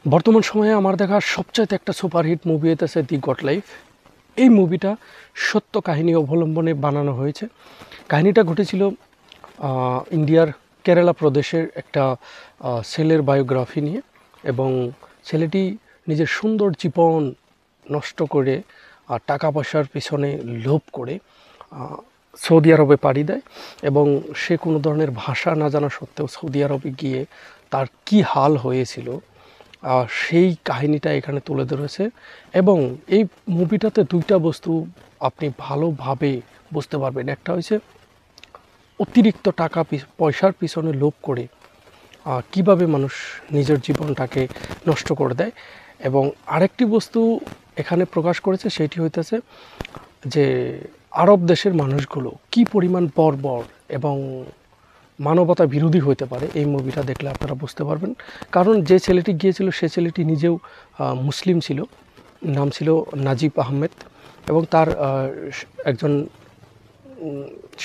বর্তমান সময়ে আমার দেখা সবচাইতে একটা সুপারহিট মুভি হইতেছে দি গট লাইফ। এই মুভিটা সত্য কাহিনী অবলম্বনে বানানো হয়েছে। কাহিনীটা ঘটেছিল ইন্ডিয়ার কেরালা প্রদেশের একটা ছেলের বায়োগ্রাফি নিয়ে, এবং ছেলেটি নিজের সুন্দর জীবন নষ্ট করে টাকা পয়সার পিছনে লোভ করে সৌদি আরবে পাড়ি দেয়, এবং সে কোনো ধরনের ভাষা না জানা সত্ত্বেও সৌদি আরবে গিয়ে তার কি হাল হয়েছিল সেই কাহিনীটা এখানে তুলে ধরেছে। এবং এই মুভিটাতে দুইটা বস্তু আপনি ভালোভাবে বুঝতে পারবেন। একটা হচ্ছে অতিরিক্ত টাকা পয়সার পিছনে লোভ করে কিভাবে মানুষ নিজের জীবনটাকে নষ্ট করে দেয়, এবং আরেকটি বস্তু এখানে প্রকাশ করেছে সেটি হইতেছে যে আরব দেশের মানুষগুলো কি পরিমাণ বর্বর এবং মানবতা বিরোধী হতে পারে। এই মুভিটা দেখলে আপনারা বুঝতে পারবেন। কারণ যে ছেলেটি গিয়েছিল সে ছেলেটি নিজেও মুসলিম ছিল, নাম ছিল নাজিব আহমেদ, এবং তার একজন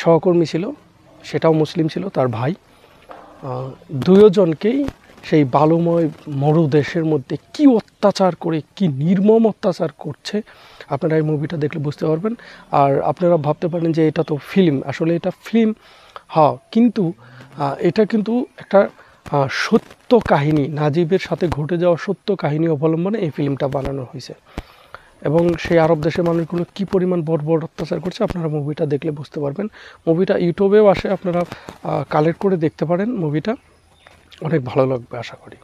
সহকর্মী ছিল, সেটাও মুসলিম ছিল, তার ভাই। দুজনকেই সেই বালুময় মরু দেশের মধ্যে কি অত্যাচার করে, কি নির্মম অত্যাচার করছে, আপনারা এই মুভিটা দেখলে বুঝতে পারবেন। আর আপনারা ভাবতে পারেন যে এটা তো ফিল্ম, আসলে এটা ফিল্ম হ্যাঁ, কিন্তু এটা কিন্তু একটা সত্য কাহিনী, নাজিবের সাথে ঘটে যাওয়া সত্য কাহিনী অবলম্বনে এই ফিল্মটা বানানো হয়েছে। এবং সেই আরব দেশের মানুষগুলো কী পরিমাণ বর্বর অত্যাচার করছে আপনারা মুভিটা দেখলে বুঝতে পারবেন। মুভিটা ইউটিউবেও আসে, আপনারা কালেক্ট করে দেখতে পারেন। মুভিটা অনেক ভালো লাগবে আশা করি।